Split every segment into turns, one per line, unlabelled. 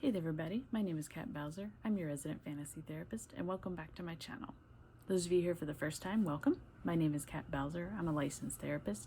Hey there everybody, my name is Kat Bowser. I'm your resident fantasy therapist and welcome back to my channel. Those of you here for the first time, welcome. My name is Kat Bowser. I'm a licensed therapist.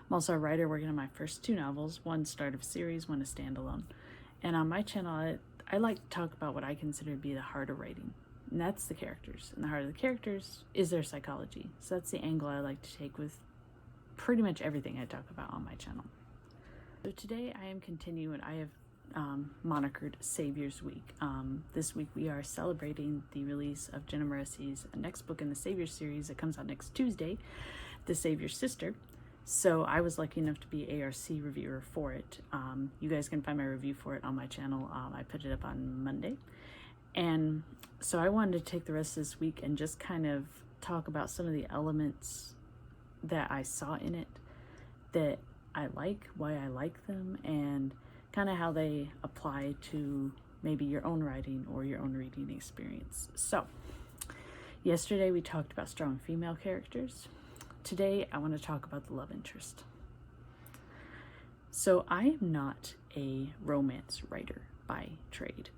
I'm also a writer working on my first two novels, one start of series, one a standalone. And on my channel, I like to talk about what I consider to be the heart of writing. And that's the characters. And the heart of the characters is their psychology. So that's the angle I like to take with pretty much everything I talk about on my channel. So today I am continuing. I have monikered Savior's Week. This week we are celebrating the release of Jenna Moressi's next book in the Savior series that comes out next Tuesday, The Savior's Sister. So I was lucky enough to be ARC reviewer for it. You guys can find my review for it on my channel. I put it up on Monday. And so I wanted to take the rest of this week and just kind of talk about some of the elements that I saw in it that I like, why I like them, and kind of how they apply to maybe your own writing or your own reading experience. So, yesterday we talked about strong female characters. Today I want to talk about the love interest. So I am not a romance writer by trade.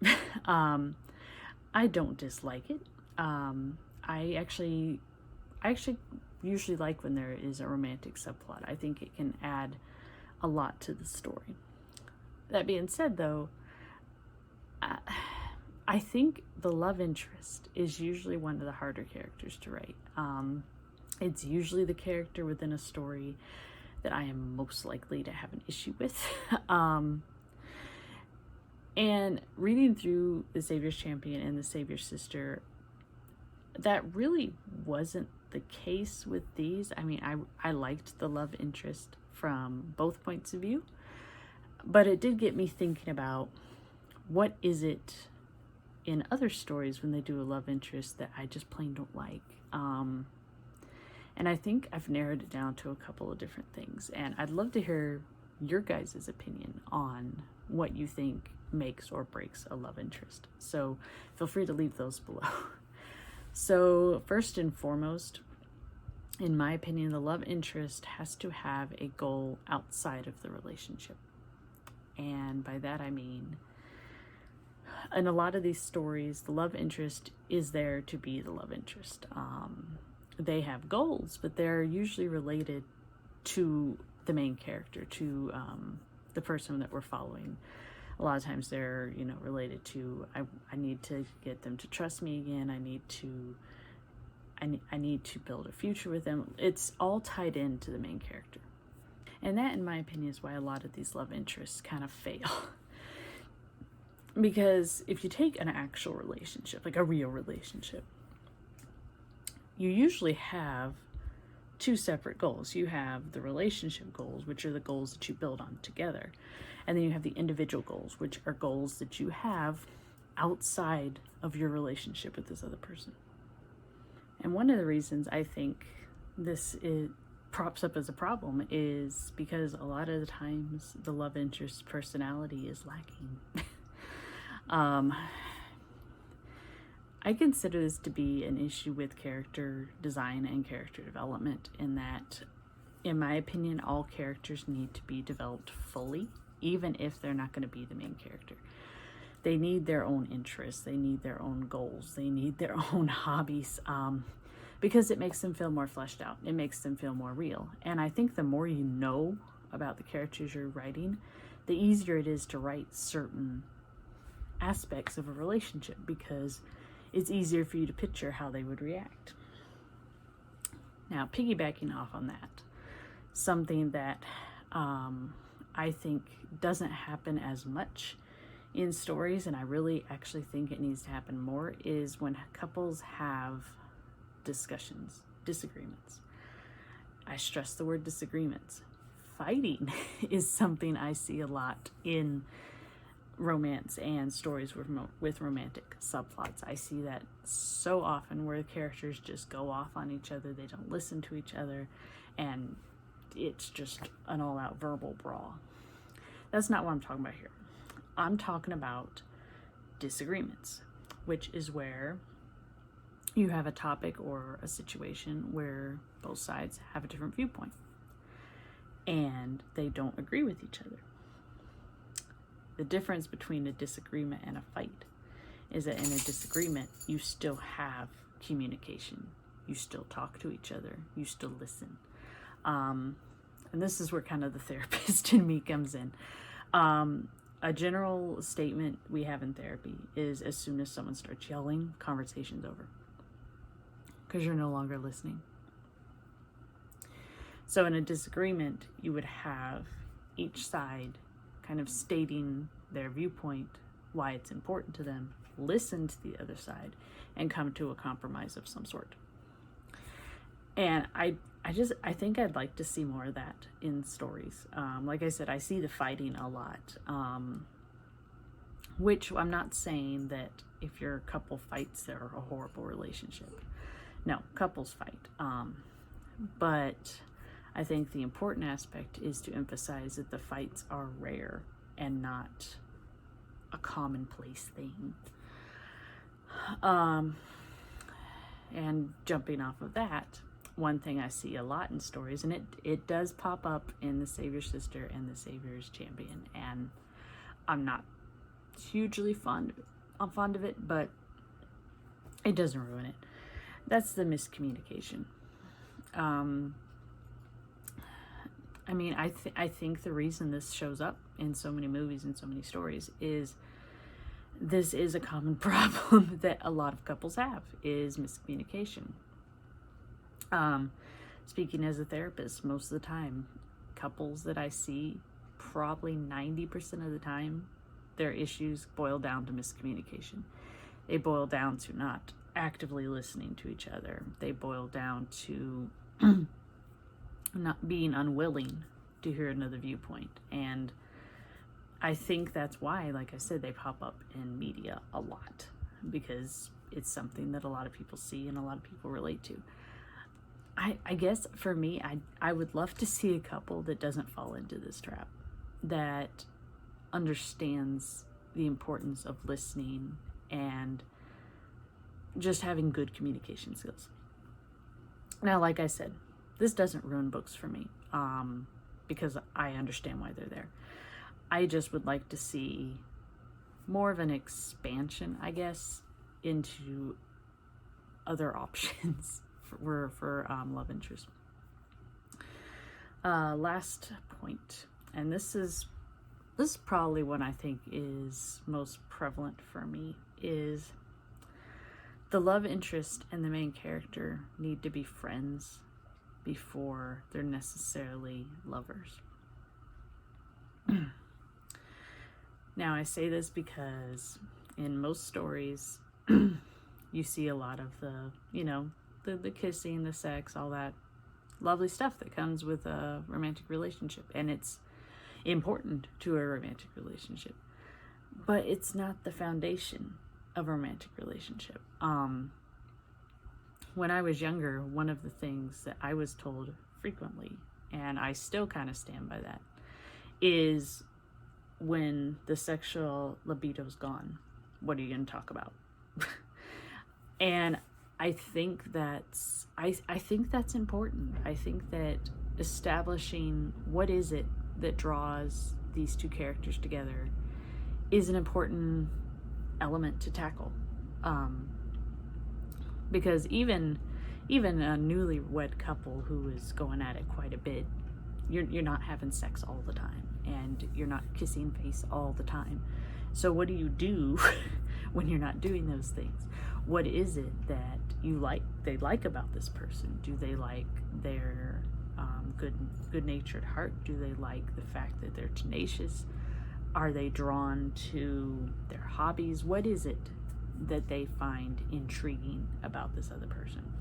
I don't dislike it. I actually usually like when there is a romantic subplot. I think it can add a lot to the story. That being said, though, I think the love interest is usually one of the harder characters to write. It's usually the character within a story that I am most likely to have an issue with. And reading through The Savior's Champion and The Savior's Sister, that really wasn't the case with these. I mean, I liked the love interest from both points of view. But it did get me thinking about what is it in other stories when they do a love interest that I just plain don't like. And I think I've narrowed it down to a couple of different things. And I'd love to hear your guys' opinion on what you think makes or breaks a love interest. So feel free to leave those below. So first and foremost, in my opinion, the love interest has to have a goal outside of the relationship. And by that I mean, in a lot of these stories, the love interest is there to be the love interest. They have goals, but they're usually related to the main character, to the person that we're following. A lot of times they're, related to, I need to get them to trust me again. I need to build a future with them. It's all tied into the main character. And that, in my opinion, is why a lot of these love interests kind of fail. Because if you take an actual relationship, like a real relationship, you usually have two separate goals. You have the relationship goals, which are the goals that you build on together. And then you have the individual goals, which are goals that you have outside of your relationship with this other person. And one of the reasons I think this props up as a problem is because a lot of the times the love interest personality is lacking. I consider this to be an issue with character design and character development, in that, in my opinion, all characters need to be developed fully, even if they're not going to be the main character. They need their own interests, they need their own goals, they need their own hobbies, because it makes them feel more fleshed out. It makes them feel more real. And I think the more you know about the characters you're writing, the easier it is to write certain aspects of a relationship, because it's easier for you to picture how they would react. Now, piggybacking off on that, something that I think doesn't happen as much in stories, and I really actually think it needs to happen more, is when couples have disagreements. I stress the word disagreements. Fighting is something I see a lot in romance and stories with romantic subplots. I see that so often, where the characters just go off on each other, they don't listen to each other, and it's just an all-out verbal brawl. That's not what I'm talking about here. I'm talking about disagreements, which is where you have a topic or a situation where both sides have a different viewpoint and they don't agree with each other. The difference between a disagreement and a fight is that in a disagreement, you still have communication. You still talk to each other. You still listen. And this is where kind of the therapist in me comes in. A general statement we have in therapy is as soon as someone starts yelling, conversation's over. Because you're no longer listening. So in a disagreement, you would have each side kind of stating their viewpoint, why it's important to them, listen to the other side, and come to a compromise of some sort. And I think I'd like to see more of that in stories. Like I said, I see the fighting a lot, which I'm not saying that if your couple fights, they're a horrible relationship. No, couples fight. But I think the important aspect is to emphasize that the fights are rare and not a commonplace thing. And jumping off of that, one thing I see a lot in stories, and it does pop up in the Savior's Sister and the Savior's Champion, and I'm not hugely fond of it, but it doesn't ruin it. That's the miscommunication. I mean, I think the reason this shows up in so many movies and so many stories is this is a common problem that a lot of couples have, is miscommunication. Speaking as a therapist, most of the time, couples that I see, probably 90% of the time, their issues boil down to miscommunication. They boil down to not actively listening to each other. They boil down to not being unwilling to hear another viewpoint. And I think that's why, like I said, they pop up in media a lot, because it's something that a lot of people see and a lot of people relate to. I guess for me, I would love to see a couple that doesn't fall into this trap, that understands the importance of listening and just having good communication skills. Now, like I said, this doesn't ruin books for me, because I understand why they're there. I just would like to see more of an expansion, I guess, into other options for love interest. Last point, and this is probably one I think is most prevalent for me, is the love interest and the main character need to be friends before they're necessarily lovers. Now, I say this because in most stories, you see a lot of the kissing, the sex, all that lovely stuff that comes with a romantic relationship. And it's important to a romantic relationship. But it's not the foundation of a romantic relationship. When I was younger, one of the things that I was told frequently, and I still kind of stand by that, is when the sexual libido's gone, what are you going to talk about? And I think that's important. I think that establishing what is it that draws these two characters together is an important element to tackle. Because even a newlywed couple who is going at it quite a bit, you're not having sex all the time, and you're not kissing face all the time. So what do you do when you're not doing those things? What is it that they like about this person? Do they like their good-natured heart? Do they like the fact that they're tenacious? Are they drawn to their hobbies? What is it that they find intriguing about this other person?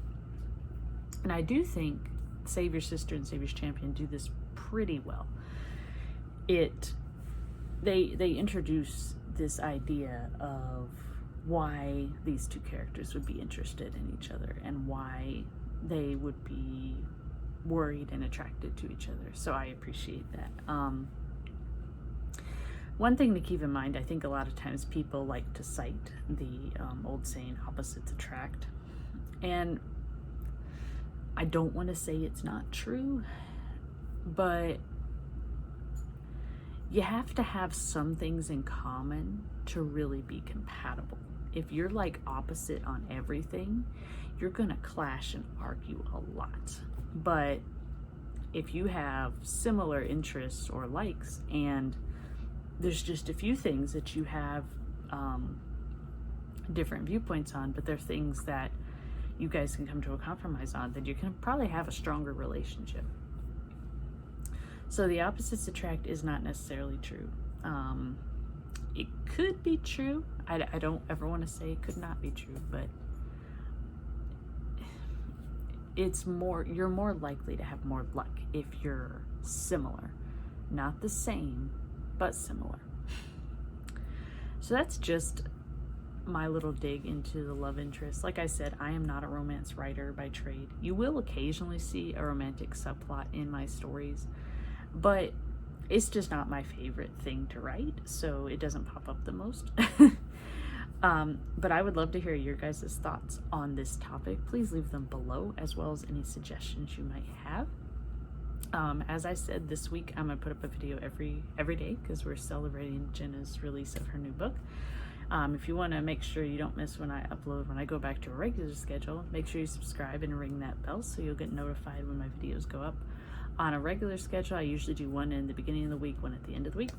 And I do think Savior's Sister and Savior's Champion do this pretty well. They introduce this idea of why these two characters would be interested in each other and why they would be worried and attracted to each other. So I appreciate that. One thing to keep in mind, I think a lot of times people like to cite the old saying, opposites attract. And I don't want to say it's not true, but you have to have some things in common to really be compatible. If you're like opposite on everything, you're gonna clash and argue a lot. But if you have similar interests or likes, and there's just a few things that you have different viewpoints on, but they're things that you guys can come to a compromise on, then you can probably have a stronger relationship. So the opposites attract is not necessarily true. It could be true. I don't ever want to say it could not be true, but it's more, you're more likely to have more luck if you're similar. Not the same, but similar. So that's just my little dig into the love interest. Like I said, I am not a romance writer by trade. You will occasionally see a romantic subplot in my stories, but it's just not my favorite thing to write, so it doesn't pop up the most. But I would love to hear your guys' thoughts on this topic. Please leave them below, as well as any suggestions you might have. As I said, this week I'm gonna put up a video every day because we're celebrating Jenna's release of her new book. If you want to make sure you don't miss when I upload, when I go back to a regular schedule, make sure you subscribe and ring that bell so you'll get notified when my videos go up. On a regular schedule, I usually do one in the beginning of the week, one at the end of the week.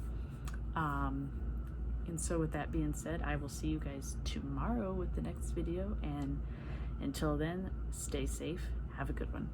And so with that being said, I will see you guys tomorrow with the next video. And until then, stay safe. Have a good one.